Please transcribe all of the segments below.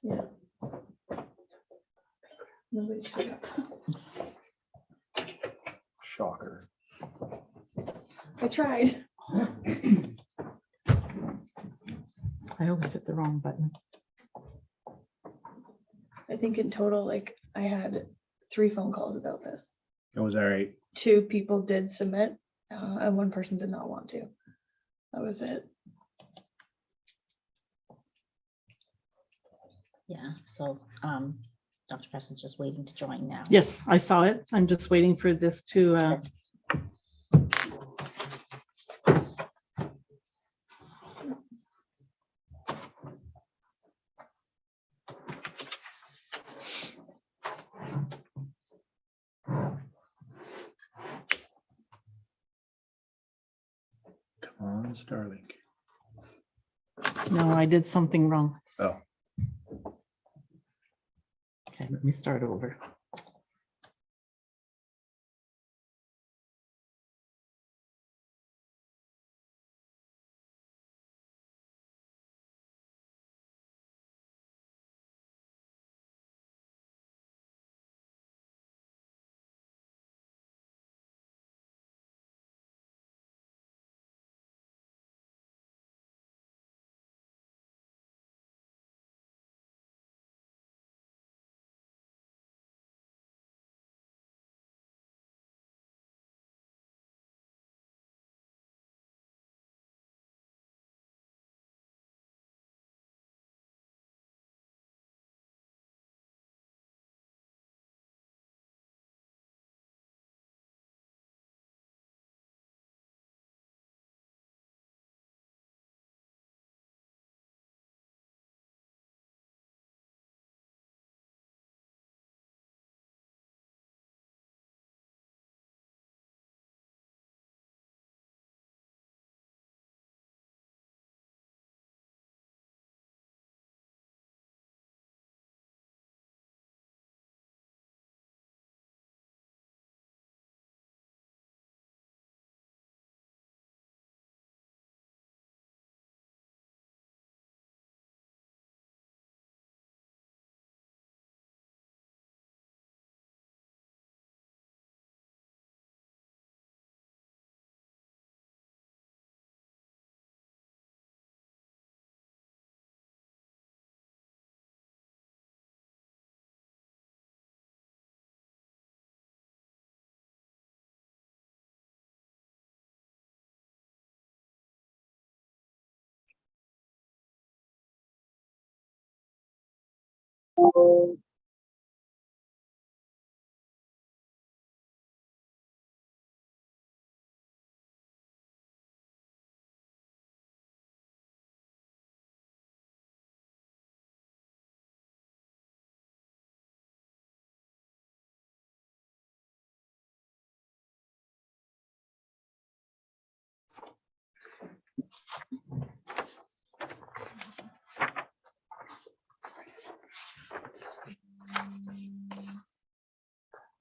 Yeah. Nobody showed up. Shocker. I tried. I always hit the wrong button. I think in total, like I had 3 phone calls about this. That was all right. 2 people did submit, and 1 person did not want to. That was it. Yeah, so Dr. Preston's just waiting to join now. Yes, I saw it. I'm just waiting for this to. Come on, Starlink. No, I did something wrong. Oh, Okay, let me start over.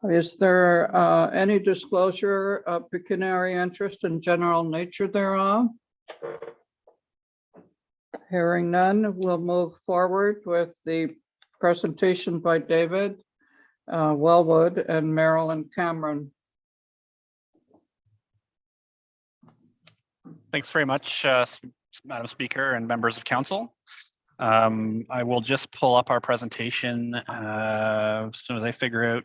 Is there any disclosure of pecuniary interest and general nature thereof? Hearing none, we'll move forward with the presentation by David Wellwood and Marilyn Cameron. Thanks very much, Madam Speaker and members of council. I will just pull up our presentation as soon as I figure out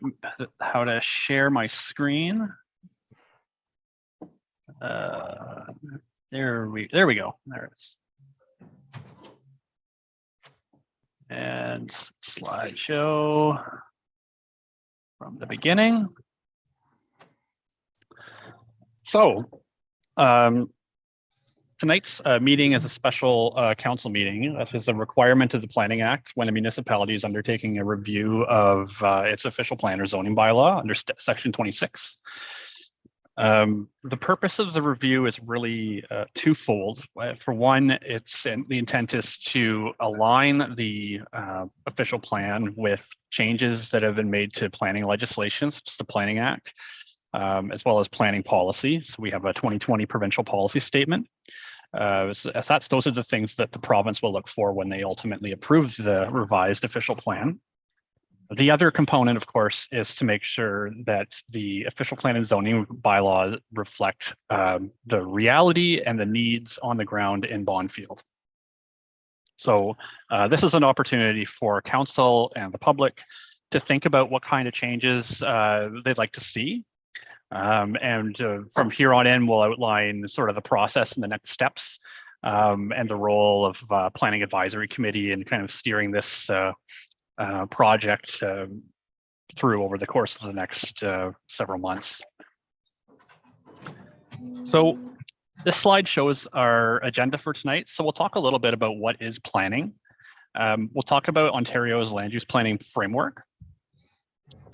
how to share my screen. There we go. There it is. And slideshow from the beginning. So, tonight's meeting is a special council meeting. That is a requirement of the Planning Act when a municipality is undertaking a review of its official plan or zoning bylaw under section 26. The purpose of the review is really twofold. For one, the intent is to align the official plan with changes that have been made to planning legislation, such as the Planning Act, as well as planning policy. So we have a 2020 provincial policy statement. Those are the things that the province will look for when they ultimately approve the revised official plan. The other component, of course, is to make sure that the official plan and zoning bylaws reflect the reality and the needs on the ground in Bonfield. So this is an opportunity for council and the public to think about what kind of changes they'd like to see. From here on in, we'll outline sort of the process and the next steps and the role of Planning Advisory Committee and kind of steering this project through over the course of the next several months. So this slide shows our agenda for tonight. So we'll talk a little bit about what is planning. We'll talk about Ontario's land use planning framework.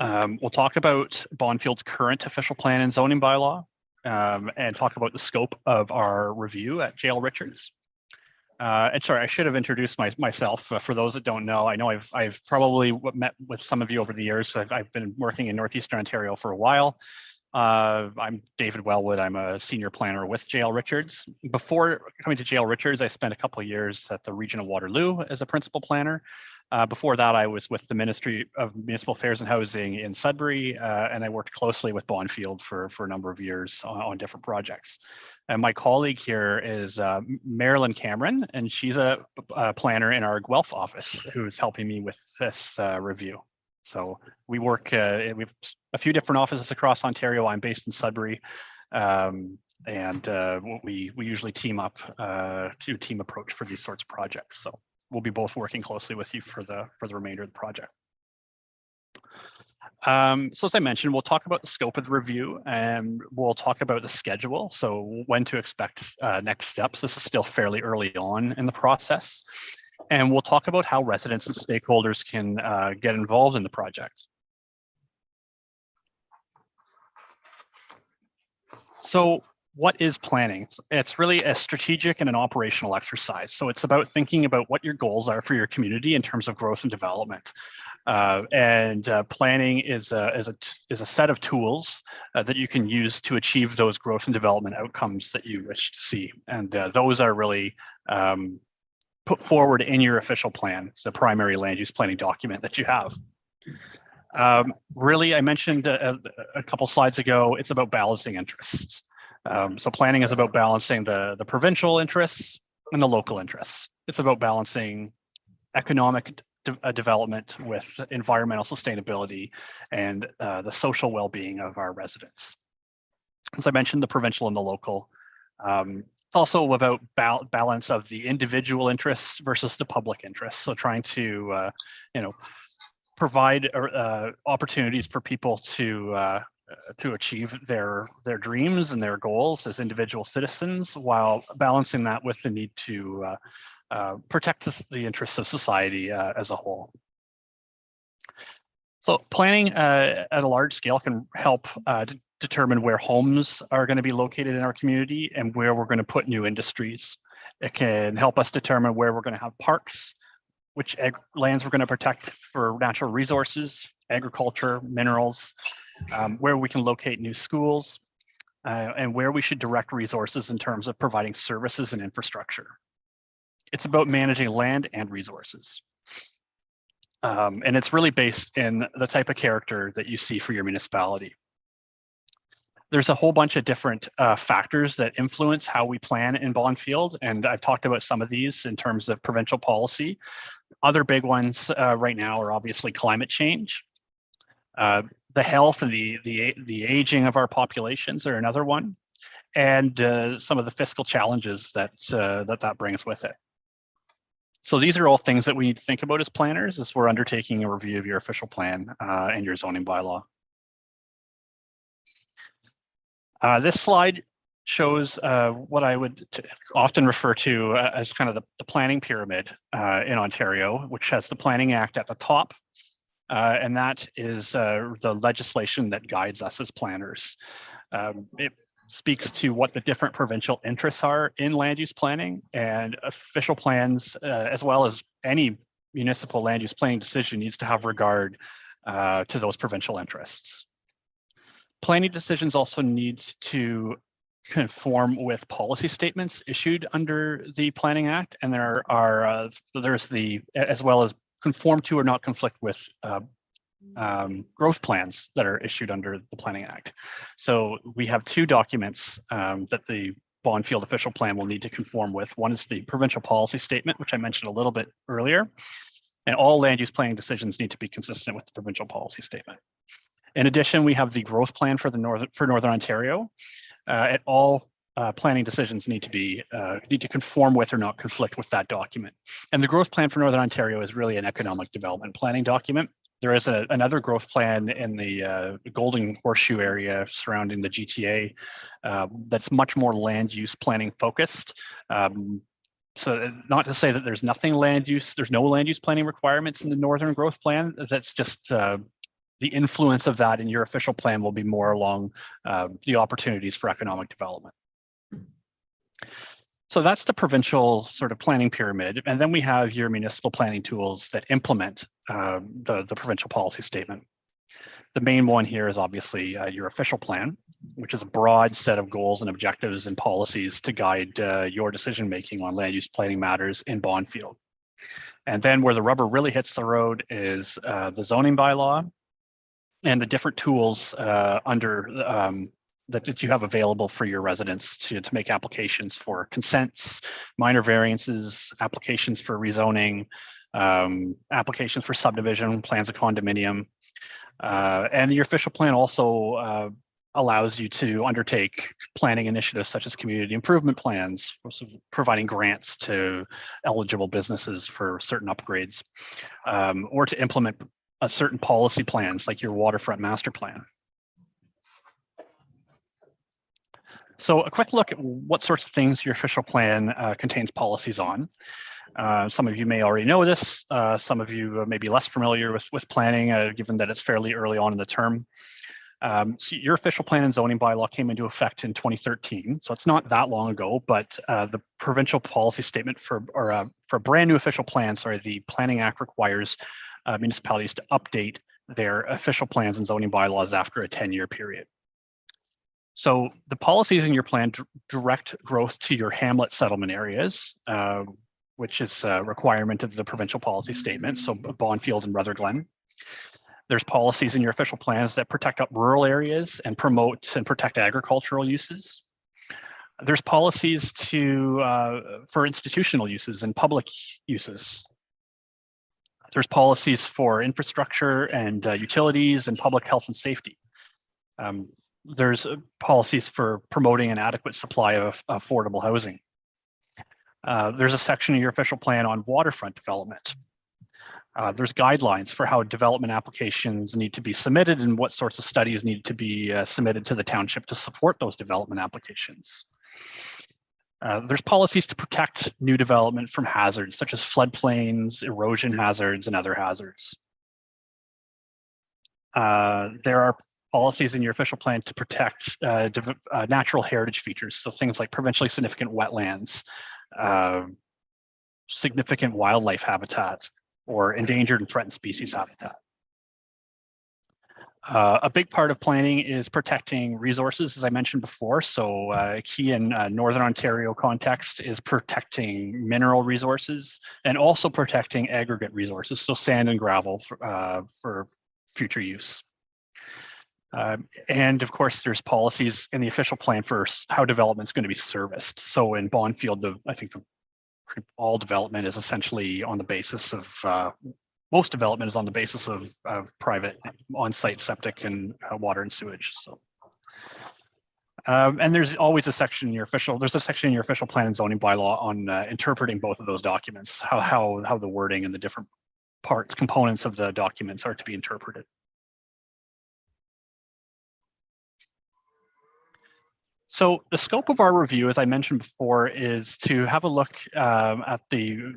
We'll talk about Bonfield's current official plan and zoning bylaw and talk about the scope of our review at Jail Richards. And sorry, I should have introduced myself. For those that don't know, I know I've probably met with some of you over the years. I've been working in Northeastern Ontario for a while. I'm David Wellwood. I'm a senior planner with Jail Richards. Before coming to Jail Richards, I spent a couple of years at the Region of Waterloo as a principal planner. Before that, I was with the Ministry of Municipal Affairs and Housing in Sudbury, and I worked closely with Bonfield for a number of years on different projects. And my colleague here is Marilyn Cameron, and she's a planner in our Guelph office who's helping me with this review. So we work, we have a few different offices across Ontario. I'm based in Sudbury, and we usually team up to team approach for these sorts of projects. So we'll be both working closely with you for the remainder of the project. So as I mentioned, we'll talk about the scope of the review and we'll talk about the schedule. So when to expect next steps. This is still fairly early on in the process. And we'll talk about how residents and stakeholders can get involved in the project. So what is planning? It's really a strategic and an operational exercise. So it's about thinking about what your goals are for your community in terms of growth and development. Planning is a set of tools that you can use to achieve those growth and development outcomes that you wish to see. And those are really put forward in your official plan. It's the primary land use planning document that you have. Really, I mentioned a couple slides ago, it's about balancing interests. So planning is about balancing the provincial interests and the local interests. It's about balancing economic development with environmental sustainability and the social well-being of our residents. As I mentioned, the provincial and the local. It's also about balance of the individual interests versus the public interests. So trying to, provide opportunities for people to achieve their dreams and their goals as individual citizens, while balancing that with the need to protect the interests of society as a whole. So planning at a large scale can help determine where homes are going to be located in our community and where we're going to put new industries. It can help us determine where we're going to have parks, which lands we're going to protect for natural resources, agriculture, minerals, where we can locate new schools, and where we should direct resources in terms of providing services and infrastructure. It's about managing land and resources. And it's really based in the type of character that you see for your municipality. There's a whole bunch of different factors that influence how we plan in Bonfield, and I've talked about some of these in terms of provincial policy. Other big ones right now are obviously climate change. The health and the aging of our populations are another one, and some of the fiscal challenges that brings with it. So these are all things that we need to think about as planners as we're undertaking a review of your official plan and your zoning bylaw. This slide shows what I would often refer to as kind of the planning pyramid in Ontario, which has the Planning Act at the top. And that is the legislation that guides us as planners. It speaks to what the different provincial interests are in land use planning, and official plans, as well as any municipal land use planning decision, needs to have regard to those provincial interests. Planning decisions also need to conform with policy statements issued under the Planning Act, and there's the, as well as conform to or not conflict with growth plans that are issued under the Planning Act. So we have two documents that the Bonfield official plan will need to conform with. One is the provincial policy statement, which I mentioned a little bit earlier, and all land use planning decisions need to be consistent with the provincial policy statement. In addition, we have the growth plan for Northern Ontario, and all planning decisions need to conform with or not conflict with that document. And the growth plan for Northern Ontario is really an economic development planning document. There is another growth plan in the Golden Horseshoe area surrounding the GTA that's much more land use planning focused. So not to say that there's no land use planning requirements in the Northern Growth Plan. That's just the influence of that in your official plan will be more along the opportunities for economic development. So that's the provincial sort of planning pyramid. And then we have your municipal planning tools that implement the provincial policy statement. The main one here is obviously your official plan, which is a broad set of goals and objectives and policies to guide your decision-making on land use planning matters in Bonfield. And then where the rubber really hits the road is the zoning bylaw and the different tools that you have available for your residents to make applications for consents, minor variances, applications for rezoning, applications for subdivision, plans of condominium. And your official plan also allows you to undertake planning initiatives such as community improvement plans, providing grants to eligible businesses for certain upgrades, or to implement certain policy plans like your waterfront master plan. So a quick look at what sorts of things your official plan contains policies on. Some of you may already know this. Some of you may be less familiar with planning, given that it's fairly early on in the term. So your official plan and zoning bylaw came into effect in 2013. So it's not that long ago, but the provincial policy statement for a brand new official plan, the Planning Act requires municipalities to update their official plans and zoning bylaws after a 10-year period. So the policies in your plan direct growth to your hamlet settlement areas, which is a requirement of the provincial policy statement, so Bonfield and Rutherglen. There's policies in your official plans that protect up rural areas and promote and protect agricultural uses. There's policies for institutional uses and public uses. There's policies for infrastructure and utilities and public health and safety. There's policies for promoting an adequate supply of affordable housing. There's a section in your official plan on waterfront development. There's guidelines for how development applications need to be submitted and what sorts of studies need to be submitted to the township to support those development applications. There's policies to protect new development from hazards such as floodplains, erosion hazards, and other hazards. There are policies in your official plan to protect natural heritage features, so things like provincially significant wetlands, significant wildlife habitat, or endangered and threatened species habitat. A big part of planning is protecting resources, as I mentioned before. So key in Northern Ontario context is protecting mineral resources and also protecting aggregate resources, so sand and gravel for future use. And of course, there's policies in the official plan for how development is going to be serviced. So in Bonfield, I think all development is essentially on the basis of, most development is on the basis of private on-site septic and water and sewage. So, and there's always a section in your official plan and zoning bylaw on interpreting both of those documents, how the wording and the different components of the documents are to be interpreted. So the scope of our review, as I mentioned before, is to have a look at the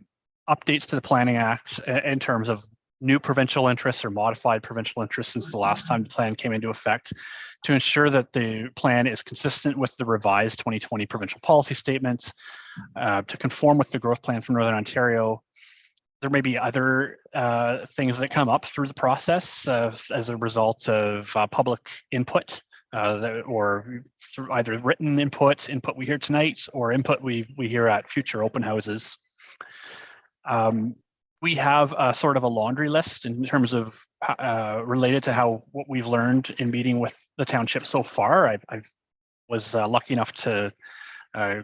updates to the Planning Act in terms of new provincial interests or modified provincial interests since the last time the plan came into effect, to ensure that the plan is consistent with the revised 2020 provincial policy statement, to conform with the growth plan for Northern Ontario. There may be other things that come up through the process as a result of public input or through either written input we hear tonight, or input we hear at future open houses. We have a sort of a laundry list in terms of related to what we've learned in meeting with the township so far. I was lucky enough to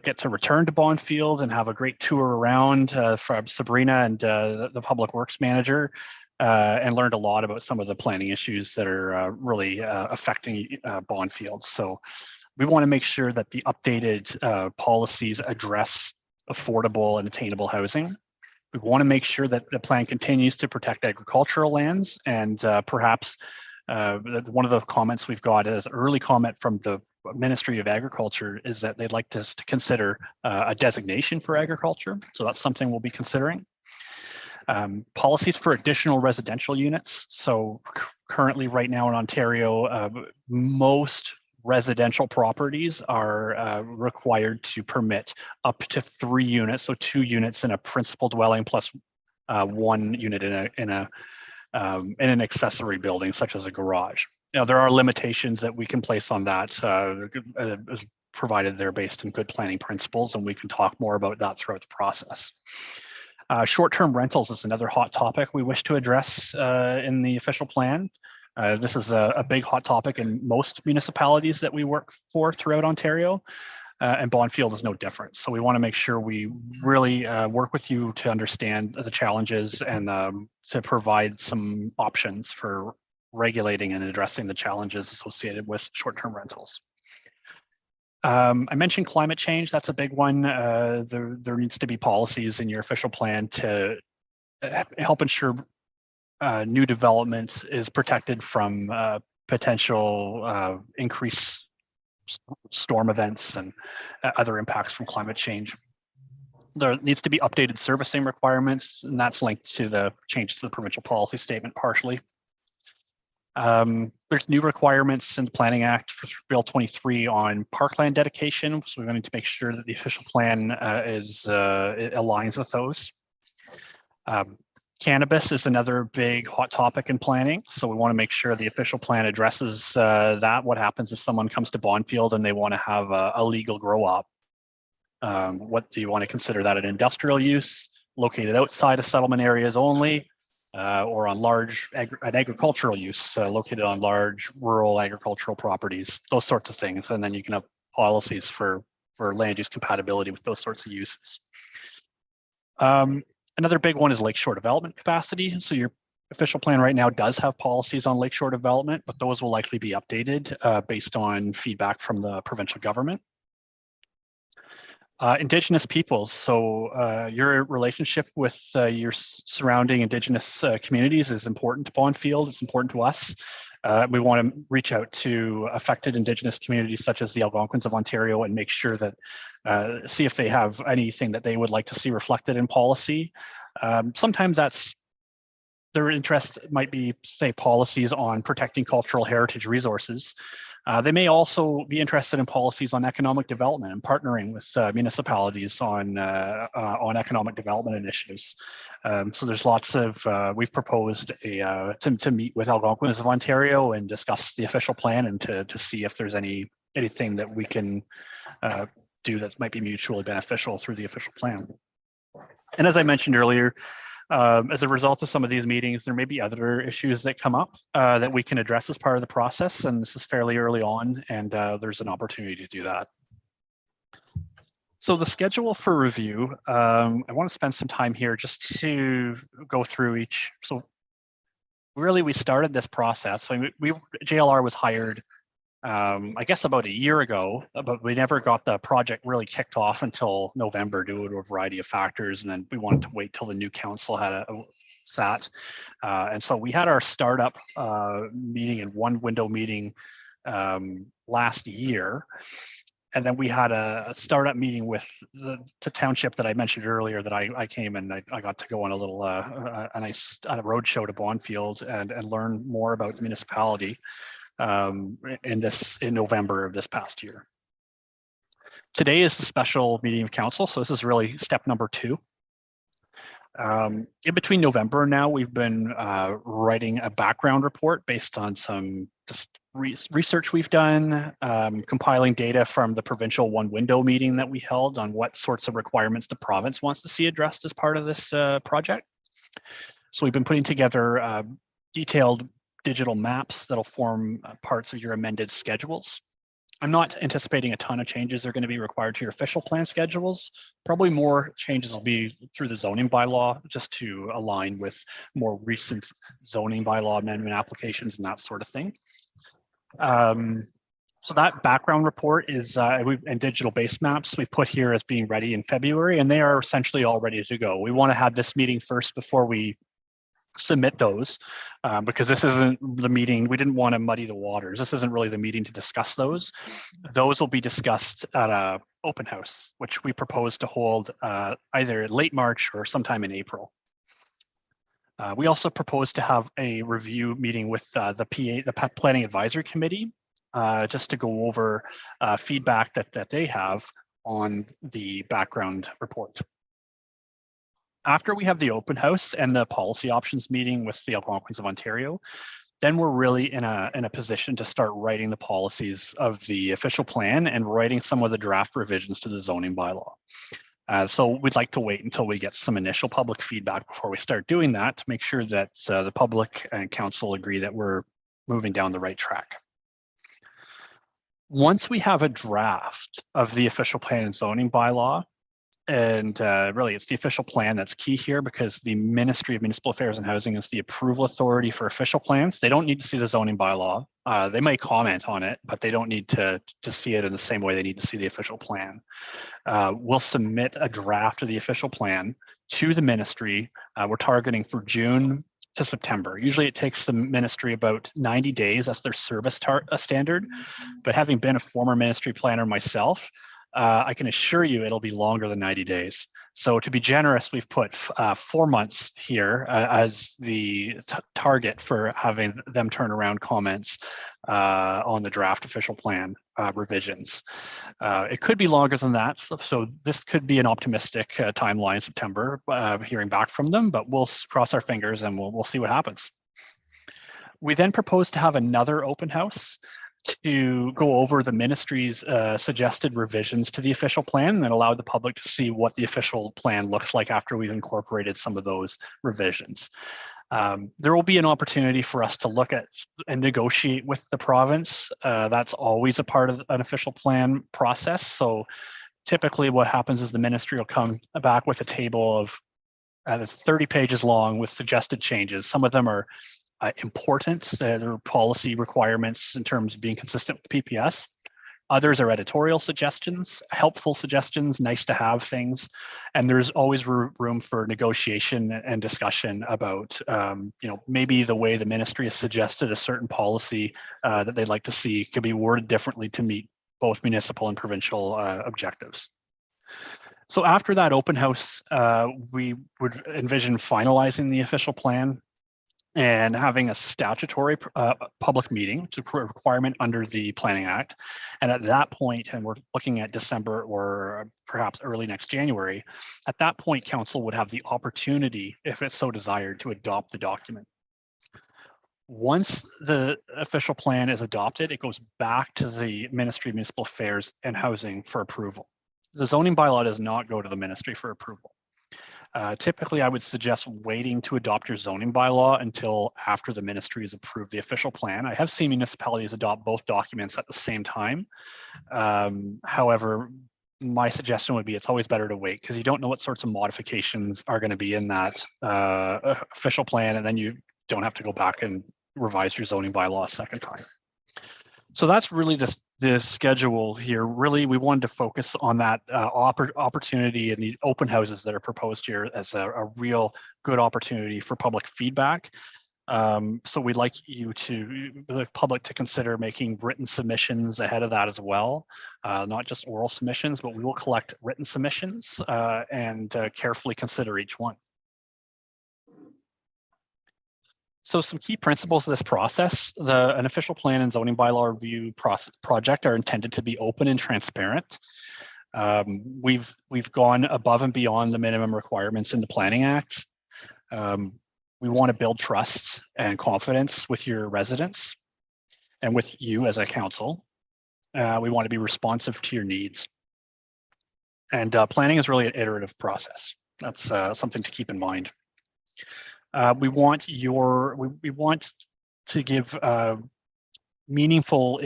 get to return to Bonfield and have a great tour around from Sabrina and the public works manager, and learned a lot about some of the planning issues that are really affecting Bonfield. So we want to make sure that the updated policies address affordable and attainable housing. We want to make sure that the plan continues to protect agricultural lands, and perhaps one of the comments we've got as early comment from the Ministry of Agriculture is that they'd like us to consider a designation for agriculture. So that's something we'll be considering. Policies for additional residential units. So currently right now in Ontario, most residential properties are required to permit up to 3 units, so 2 units in a principal dwelling plus 1 unit in an accessory building, such as a garage. Now, there are limitations that we can place on that, provided they're based in good planning principles, and we can talk more about that throughout the process. Short-term rentals is another hot topic we wish to address in the official plan. This is a big hot topic in most municipalities that we work for throughout Ontario, and Bonfield is no different. So we want to make sure we really work with you to understand the challenges and to provide some options for regulating and addressing the challenges associated with short-term rentals. I mentioned climate change. That's a big one. There needs to be policies in your official plan to help ensure new development is protected from potential increased storm events and other impacts from climate change. There needs to be updated servicing requirements, and that's linked to the change to the provincial policy statement partially. There's new requirements in the Planning Act for Bill 23 on parkland dedication, so we're going to make sure that the official plan it aligns with those. Cannabis is another big hot topic in planning, so we want to make sure the official plan addresses that. What happens if someone comes to Bonfield and they want to have a legal grow up? What do you want to consider that, an industrial use located outside of settlement areas only, or on an agricultural use located on large rural agricultural properties, those sorts of things. And then you can have policies for land use compatibility with those sorts of uses. Another big one is lakeshore development capacity. So your official plan right now does have policies on lakeshore development, but those will likely be updated based on feedback from the provincial government. Indigenous peoples. So your relationship with your surrounding Indigenous communities is important to Bonfield. It's important to us. We want to reach out to affected Indigenous communities such as the Algonquins of Ontario and make sure that, see if they have anything that they would like to see reflected in policy. Sometimes their interest might be, say, policies on protecting cultural heritage resources. They may also be interested in policies on economic development and partnering with municipalities on economic development initiatives. So there's lots of, we've proposed to meet with Algonquins of Ontario and discuss the official plan and to see if there's anything that we can do that might be mutually beneficial through the official plan. And as I mentioned earlier, as a result of some of these meetings, there may be other issues that come up that we can address as part of the process. And this is fairly early on, and there's an opportunity to do that. So the schedule for review, I want to spend some time here just to go through each. So really, we started this process. So JLR was hired, I guess, about a year ago, but we never got the project really kicked off until November due to a variety of factors. And then we wanted to wait till the new council had sat. And so we had our startup meeting and one window meeting last year. And then we had a startup meeting with the township that I mentioned earlier that I came and I got to go on a little a nice road show to Bonfield and learn more about the municipality in November of this past year. Today is the special meeting of council, so this is really step number 2. In between November and now, we've been writing a background report based on some just research we've done, compiling data from the provincial one window meeting that we held on what sorts of requirements the province wants to see addressed as part of this project. So we've been putting together detailed digital maps that'll form parts of your amended schedules. I'm not anticipating a ton of changes are going to be required to your official plan schedules. Probably more changes will be through the zoning bylaw, just to align with more recent zoning bylaw amendment applications and that sort of thing. So that background report is and digital base maps we've put here as being ready in February, and they are essentially all ready to go. We want to have this meeting first before we submit those, because this isn't the meeting. We didn't want to muddy the waters. This isn't really the meeting to discuss those. Those will be discussed at a open house, which we propose to hold either late March or sometime in April. We also propose to have a review meeting with the Planning Advisory Committee, just to go over feedback that they have on the background report. After we have the open house and the policy options meeting with the Algonquins of Ontario, then we're really in a position to start writing the policies of the official plan and writing some of the draft revisions to the zoning bylaw. So we'd like to wait until we get some initial public feedback before we start doing that, to make sure that the public and council agree that we're moving down the right track. Once we have a draft of the official plan and zoning bylaw, and really it's the official plan that's key here, because the Ministry of Municipal Affairs and Housing is the approval authority for official plans. They don't need to see the zoning bylaw. They may comment on it, but they don't need to see it in the same way they need to see the official plan. We'll submit a draft of the official plan to the ministry. We're targeting for June to September. Usually it takes the ministry about 90 days. That's their service standard. But having been a former ministry planner myself, I can assure you it'll be longer than 90 days. So to be generous, we've put 4 months here as the target for having them turn around comments on the draft official plan revisions. It could be longer than that. So this could be an optimistic timeline, September, hearing back from them, but we'll cross our fingers and we'll see what happens. We then propose to have another open house to go over the ministry's suggested revisions to the official plan and allow the public to see what the official plan looks like after we've incorporated some of those revisions. There will be an opportunity for us to look at and negotiate with the province. That's always a part of an official plan process. So typically what happens is the ministry will come back with a table of that's 30 pages long with suggested changes. Some of them are important, there are policy requirements in terms of being consistent with PPS. Others are editorial suggestions, helpful suggestions, nice to have things. And there's always room for negotiation and discussion about, maybe the way the ministry has suggested a certain policy that they'd like to see could be worded differently to meet both municipal and provincial objectives. So after that open house, we would envision finalizing the official plan and having a statutory public meeting, which is a requirement under the Planning Act. And at that point, and we're looking at December or perhaps early next January, at that point, council would have the opportunity, if it's so desired, to adopt the document. Once the official plan is adopted, it goes back to the Ministry of Municipal Affairs and Housing for approval. The zoning bylaw does not go to the ministry for approval. Typically, I would suggest waiting to adopt your zoning bylaw until after the ministry has approved the official plan. I have seen municipalities adopt both documents at the same time. However, my suggestion would be it's always better to wait, because you don't know what sorts of modifications are going to be in that official plan, and then you don't have to go back and revise your zoning bylaw a second time. So that's really the schedule here. Really, we wanted to focus on that opportunity and the open houses that are proposed here as a real good opportunity for public feedback. So we'd like the public to consider making written submissions ahead of that as well, not just oral submissions, but we will collect written submissions and carefully consider each one. So some key principles of this process: an official plan and zoning bylaw review project are intended to be open and transparent. We've gone above and beyond the minimum requirements in the Planning Act. We want to build trust and confidence with your residents. and with you as a council. We want to be responsive to your needs. And planning is really an iterative process. That's something to keep in mind. We want to give meaningful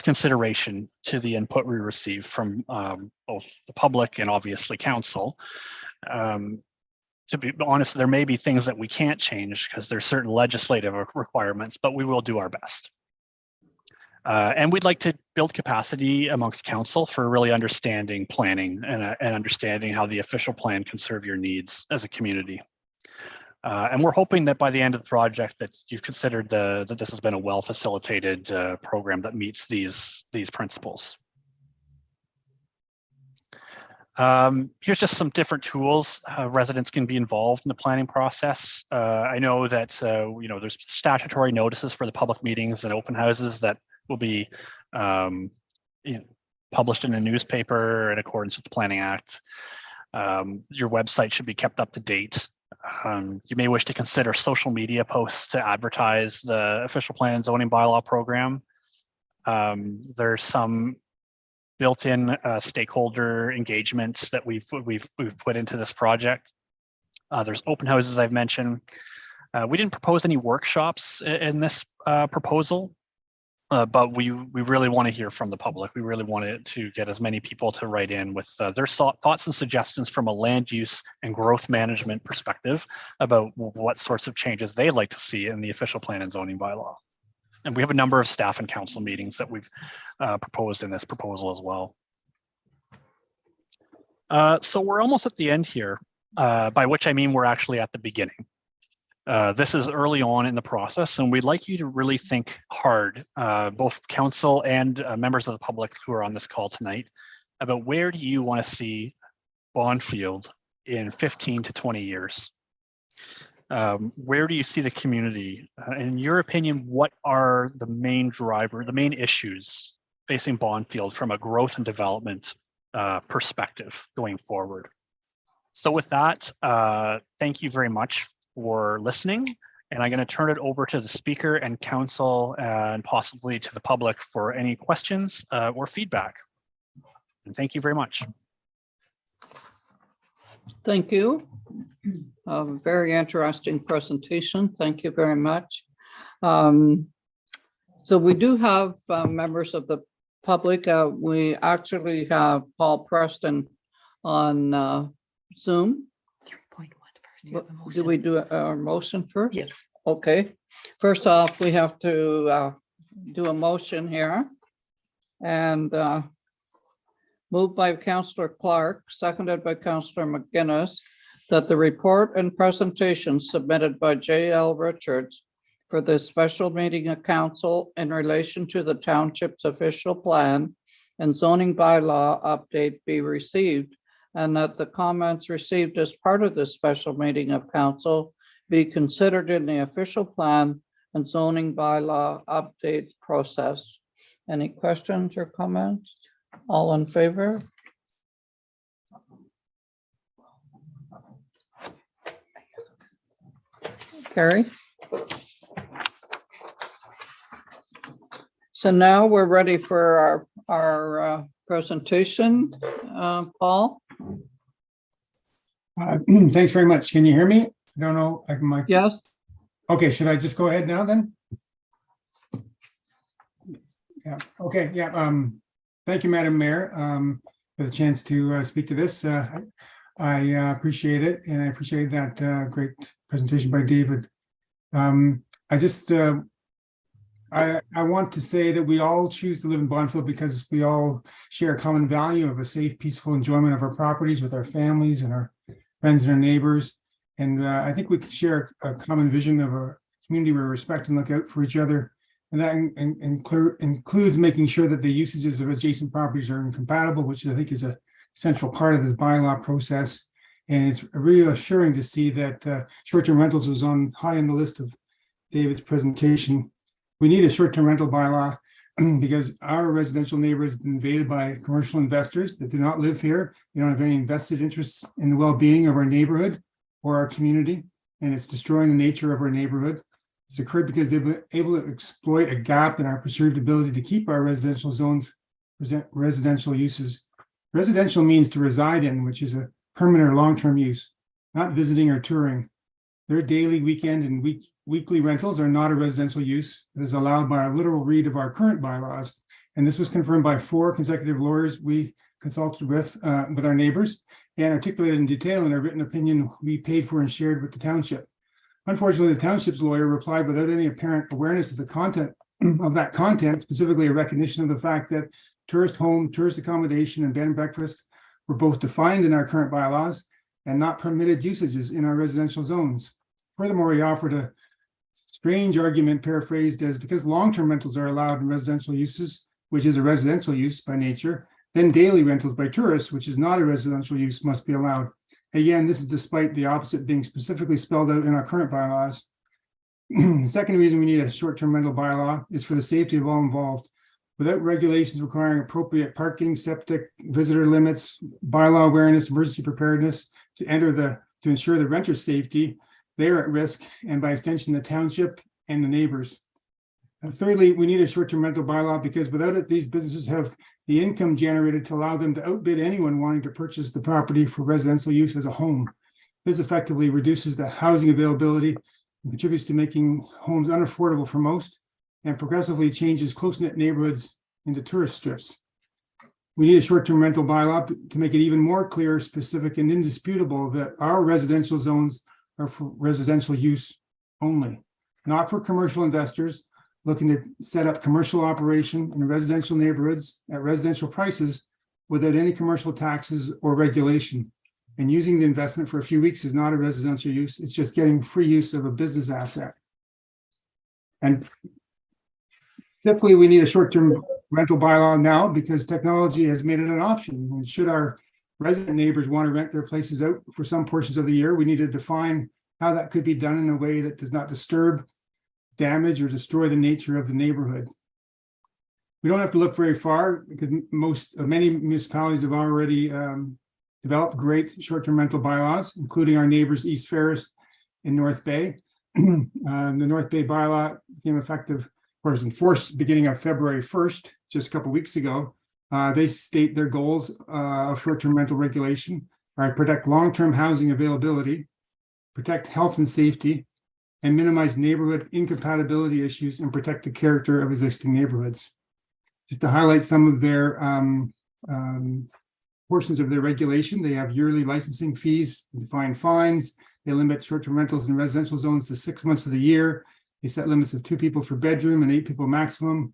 consideration to the input we receive from both the public and obviously council. To be honest, there may be things that we can't change because there's certain legislative requirements, but we will do our best. And we'd like to build capacity amongst council for really understanding planning and understanding how the official plan can serve your needs as a community. And we're hoping that by the end of the project that you've considered that this has been a well-facilitated program that meets these principles. Here's just some different tools residents can be involved in the planning process. I know that there's statutory notices for the public meetings and open houses that will be published in a newspaper in accordance with the Planning Act. Your website should be kept up to date. You may wish to consider social media posts to advertise the official plan and zoning bylaw program. There's some built-in stakeholder engagements that we've put into this project. There's open houses I've mentioned. We didn't propose any workshops in this proposal, but we really want to hear from the public. We really wanted to get as many people to write in with their thoughts and suggestions from a land use and growth management perspective about what sorts of changes they'd like to see in the official plan and zoning bylaw. And we have a number of staff and council meetings that we've proposed in this proposal as well. So we're almost at the end here, by which I mean we're actually at the beginning. This is early on in the process, and we'd like you to really think hard, both council and members of the public who are on this call tonight, about where do you want to see Bonfield in 15 to 20 years? Where do you see the community? In your opinion, what are the main issues facing Bonfield from a growth and development perspective going forward? So with that, thank you very much for listening. And I'm going to turn it over to the speaker and council and possibly to the public for any questions or feedback. And thank you very much. Thank you. A very interesting presentation. Thank you very much. So we do have members of the public. We actually have Paul Preston on Zoom. 3.1 first. You have a Do motion. we do a motion first? Yes. Okay. First off, we have to do a motion here. And moved by Councillor Clark, seconded by Councillor McGuinness, that the report and presentation submitted by J.L. Richards for this special meeting of council in relation to the township's official plan and zoning bylaw update be received, and that the comments received as part of this special meeting of council be considered in the official plan and zoning bylaw update process. Any questions or comments? All in favor? Carrie? So now we're ready for our presentation. Paul? Thanks very much. Can you hear me? I don't know. Yes? Okay, should I just go ahead now then? Yeah, okay, yeah. Thank you, Madam Mayor, for the chance to speak to this. I appreciate it, and I appreciate that great presentation by David. I want to say that we all choose to live in Bonfield because we all share a common value of a safe, peaceful enjoyment of our properties with our families and our friends and our neighbors. And I think we could share a common vision of a community where we respect and look out for each other. And that includes making sure that the usages of adjacent properties are incompatible, which I think is a central part of this bylaw process. And it's reassuring to see that short-term rentals was high on the list of David's presentation. We need a short-term rental bylaw because our residential neighborhoods have been invaded by commercial investors that do not live here. They don't have any vested interests in the well-being of our neighborhood or our community, and it's destroying the nature of our neighborhood. It's occurred because they've been able to exploit a gap in our perceived ability to keep our residential zones, residential uses. Residential means to reside in, which is a permanent or long-term use, not visiting or touring. Their daily, weekend, and weekly rentals are not a residential use that is allowed by a literal read of our current bylaws. And this was confirmed by 4 consecutive lawyers we consulted with our neighbors and articulated in detail in a written opinion we paid for and shared with the township. Unfortunately, the township's lawyer replied without any apparent awareness of the content of that content, specifically a recognition of the fact that tourist home, tourist accommodation, and bed and breakfast were both defined in our current bylaws and not permitted usages in our residential zones. Furthermore, he offered a strange argument paraphrased as because long-term rentals are allowed in residential uses, which is a residential use by nature, then daily rentals by tourists, which is not a residential use, must be allowed. Again, this is despite the opposite being specifically spelled out in our current bylaws. The second reason we need a short-term rental bylaw is for the safety of all involved. Without regulations requiring appropriate parking, septic, visitor limits, bylaw awareness, emergency preparedness to ensure the renter's safety, they are at risk, and by extension, the township and the neighbors. And thirdly, we need a short-term rental bylaw because without it, these businesses have the income generated to allow them to outbid anyone wanting to purchase the property for residential use as a home. This effectively reduces the housing availability and contributes to making homes unaffordable for most and progressively changes close-knit neighborhoods into tourist strips. We need a short-term rental bylaw to make it even more clear, specific, and indisputable that our residential zones are for residential use only, not for commercial investors looking to set up commercial operation in residential neighborhoods at residential prices without any commercial taxes or regulation. And using the investment for a few weeks is not a residential use. It's just getting free use of a business asset. And definitely we need a short-term rental bylaw now because technology has made it an option. And should our resident neighbors want to rent their places out for some portions of the year, we need to define how that could be done in a way that does not disturb, damage, or destroy the nature of the neighborhood. We don't have to look very far because many municipalities have already developed great short-term rental bylaws, including our neighbors East Ferris in North Bay. The North Bay bylaw became effective, or was enforced beginning of February 1st, just a couple of weeks ago. They state their goals of short-term rental regulation are to protect long-term housing availability, protect health and safety, and minimize neighborhood incompatibility issues and protect the character of existing neighborhoods. Just to highlight some of their portions of their regulation, they have yearly licensing fees, define fines, they limit short-term rentals in residential zones to 6 months of the year, they set limits of 2 people per bedroom and 8 people maximum,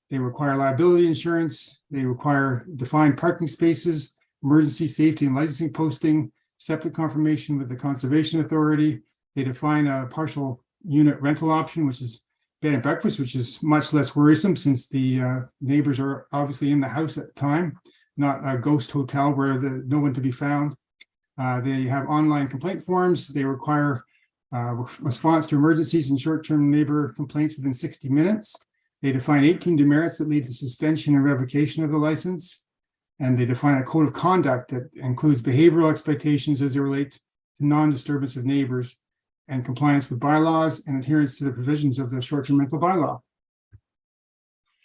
they require liability insurance, they require defined parking spaces, emergency safety and licensing posting, septic confirmation with the Conservation Authority. They define a partial unit rental option, which is bed and breakfast, which is much less worrisome since the neighbors are obviously in the house at the time, not a ghost hotel where no one to be found. They have online complaint forms. They require response to emergencies and short-term neighbor complaints within 60 minutes. They define 18 demerits that lead to suspension and revocation of the license. And they define a code of conduct that includes behavioral expectations as they relate to non-disturbance of neighbors and compliance with bylaws and adherence to the provisions of the short-term rental bylaw.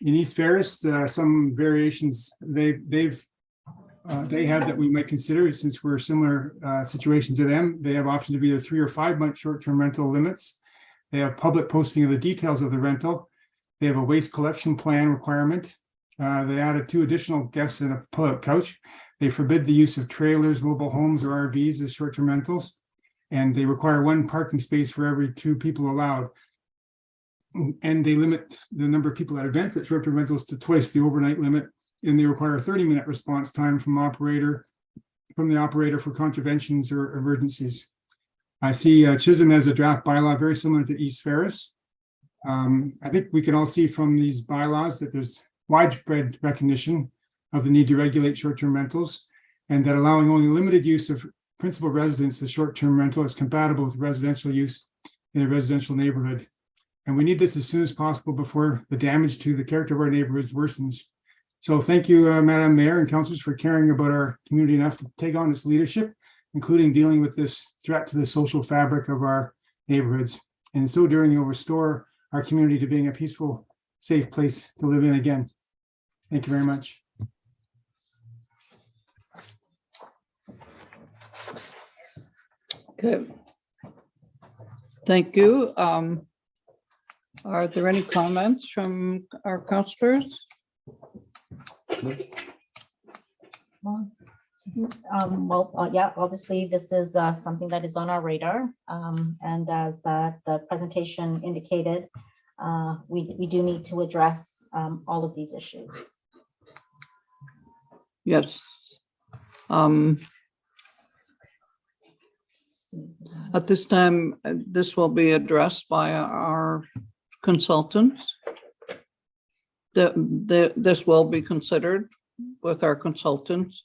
In East Ferris, some variations they have that we might consider since we're a similar situation to them. They have options of either 3 or 5 month short-term rental limits. They have public posting of the details of the rental. They have a waste collection plan requirement. They added 2 additional guests in a pull-out couch. They forbid the use of trailers, mobile homes, or RVs as short-term rentals. And they require 1 parking space for every 2 people allowed. And they limit the number of people at events at short-term rentals to twice the overnight limit. And they require a 30-minute response time from the operator for contraventions or emergencies. I see Chisholm as a draft bylaw very similar to East Ferris. I think we can all see from these bylaws that there's widespread recognition of the need to regulate short-term rentals and that allowing only limited use of principal residence as short-term rental is compatible with residential use in a residential neighborhood. And we need this as soon as possible before the damage to the character of our neighborhoods worsens. So thank you, Madam Mayor and councillors, for caring about our community enough to take on this leadership, including dealing with this threat to the social fabric of our neighborhoods. In so doing, you'll restore our community to being a peaceful, safe place to live in again. Thank you very much. Okay. Thank you. Are there any comments from our councillors? Yeah, obviously, this is something that is on our radar. And as the presentation indicated, we do need to address all of these issues. Yes. At this time, this will be addressed by our consultants. This will be considered with our consultants.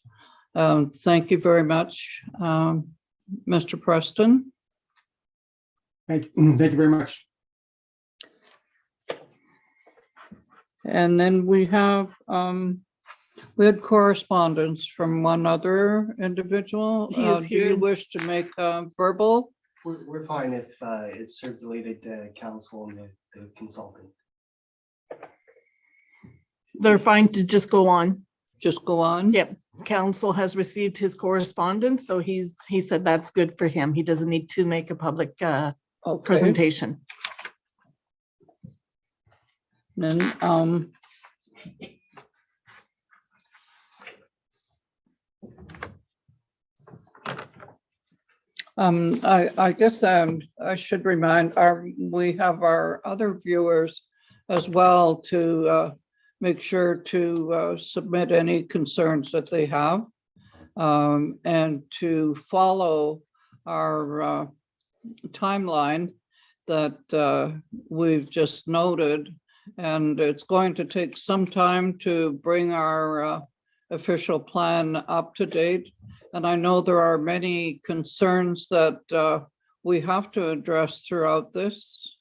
Thank you very much, Mr. Preston. Thank you very much. And then we had correspondence from one other individual. He is Do you here. wish to make verbal? We're fine if it's circulated to council and the consultant. They're fine to just go on. Just go on? Yep. Council has received his correspondence, so he said that's good for him. He doesn't need to make a public Okay. presentation. Then, I guess I should remind we have our other viewers as well to make sure to submit any concerns that they have and to follow our timeline that we've just noted. And it's going to take some time to bring our official plan up to date. And I know there are many concerns that we have to address throughout this.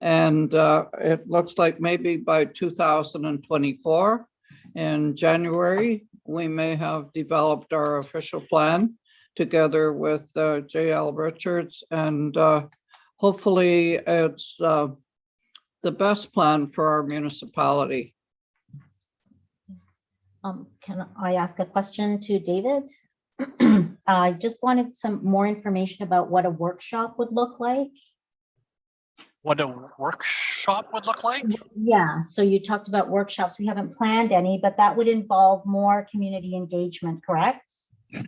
And it looks like maybe by 2024, in January, we may have developed our official plan together with J.L. Richards. And hopefully it's the best plan for our municipality. Can I ask a question to David? I just wanted some more information about what a workshop would look like. What a workshop would look like? Yeah, so you talked about workshops. We haven't planned any, but that would involve more community engagement, correct?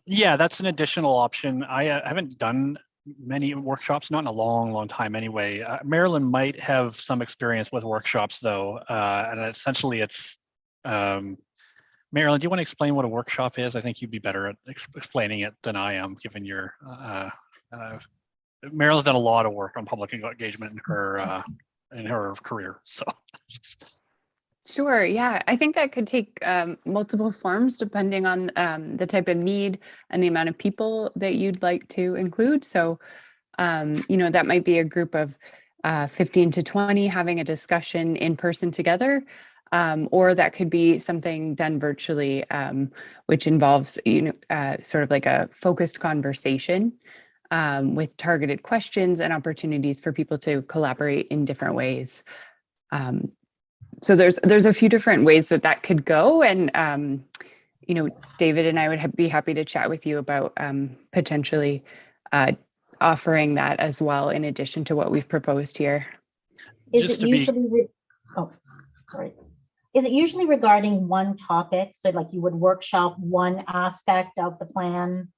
Yeah, that's an additional option. I haven't done many workshops, not in a long time anyway. Marilyn might have some experience with workshops though. And essentially it's, Marilyn, do you want to explain what a workshop is? I think you'd be better at explaining it than I am, given your, Marilyn's done a lot of work on public engagement in her career, so. Sure, yeah, I think that could take multiple forms depending on the type of need and the amount of people that you'd like to include. So, that might be a group of 15 to 20 having a discussion in person together, or that could be something done virtually, which involves, sort of like a focused conversation with targeted questions and opportunities for people to collaborate in different ways. So there's a few different ways that could go, and David and I would be happy to chat with you about potentially offering that as well, in addition to what we've proposed here. Is it usually Is it usually regarding one topic? So like you would workshop one aspect of the plan?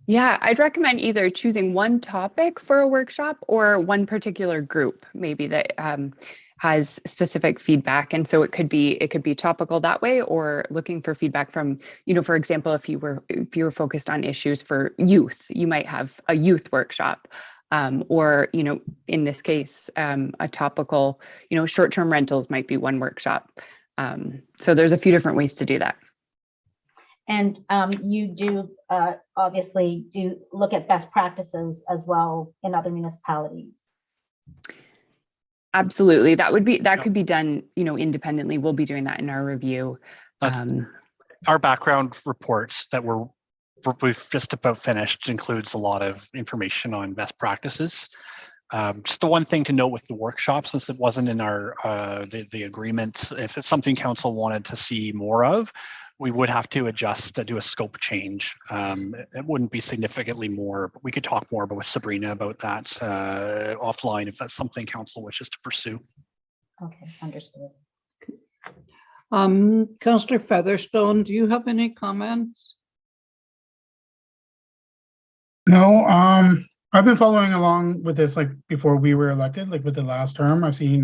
Yeah, I'd recommend either choosing one topic for a workshop or one particular group, maybe that has specific feedback. And so it could be topical that way, or looking for feedback from, for example, if you were focused on issues for youth, you might have a youth workshop, or, in this case, a topical, short-term rentals might be one workshop. So there's a few different ways to do that. And you do obviously look at best practices as well in other municipalities. Absolutely, that could be done, independently. We'll be doing that in our review. Our background reports that we've just about finished includes a lot of information on best practices. Just the one thing to note with the workshop, since it wasn't in our the agreement, if it's something council wanted to see more of, we would have to adjust to do a scope change. It wouldn't be significantly more, but we could talk more about with Sabrina about that offline if that's something council wishes to pursue. Okay, understood. Councillor Featherstone, do you have any comments? No, I've been following along with this like before we were elected, like with the last term. I've seen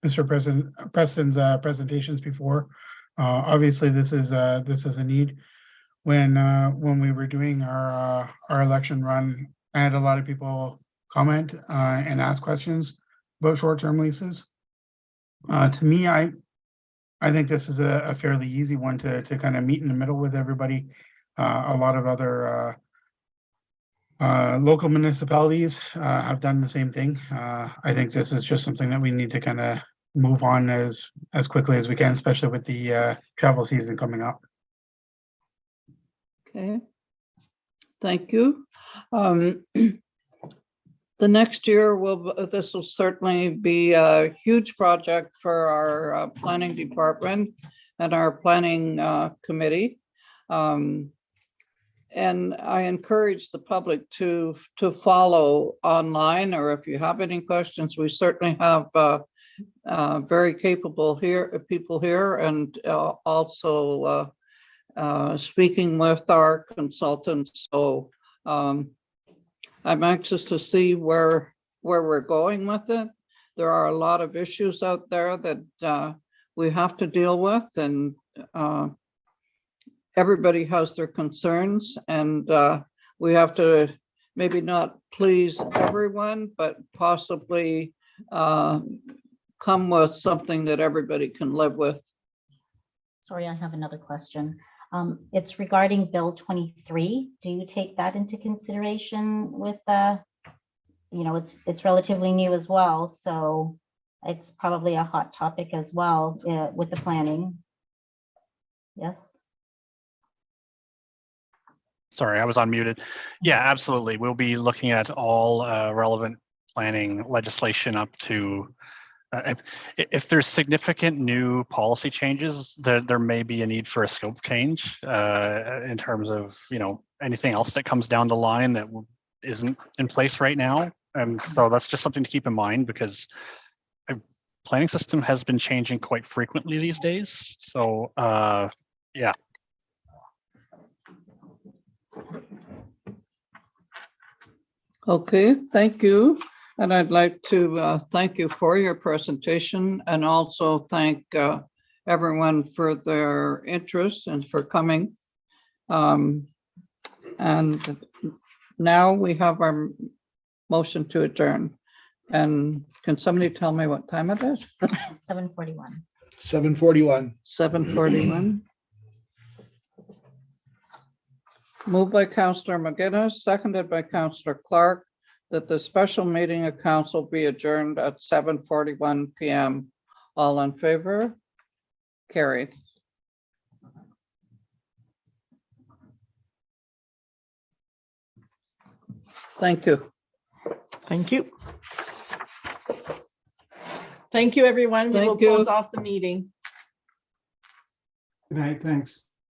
Mr. Preston's presentations before. Obviously, this is a need. When we were doing our election run, I had a lot of people comment and ask questions about short-term leases. To me, I think this is a fairly easy one to kind of meet in the middle with everybody. A lot of other local municipalities have done the same thing. I think this is just something that we need to kind of move on as quickly as we can, especially with the travel season coming up. Okay, thank you. The next year this will certainly be a huge project for our planning department and our planning committee. And I encourage the public to follow online, or if you have any questions, we certainly have very capable people here, and also speaking with our consultants. So I'm anxious to see where we're going with it. There are a lot of issues out there that we have to deal with, and everybody has their concerns, and we have to maybe not please everyone, but possibly come with something that everybody can live with. Sorry, I have another question. It's regarding Bill 23. Do you take that into consideration with it's relatively new as well, so it's probably a hot topic as well with the planning. Yes. Sorry, I was unmuted. Yeah, absolutely. We'll be looking at all relevant planning legislation up to if there's significant new policy changes, there may be a need for a scope change in terms of, anything else that comes down the line that isn't in place right now. And so that's just something to keep in mind, because planning system has been changing quite frequently these days. So yeah. Okay, thank you. And I'd like to thank you for your presentation, and also thank everyone for their interest and for coming. And now we have our motion to adjourn. And can somebody tell me what time it is? 7:41. 7:41. 7:41. Moved by Councillor McGinnis, seconded by Councillor Clark, that the special meeting of council be adjourned at 7:41 p.m. All in favor? Carried. Thank you. Thank you. Thank you, everyone. We will Thank you. close off the meeting. Good night, thanks.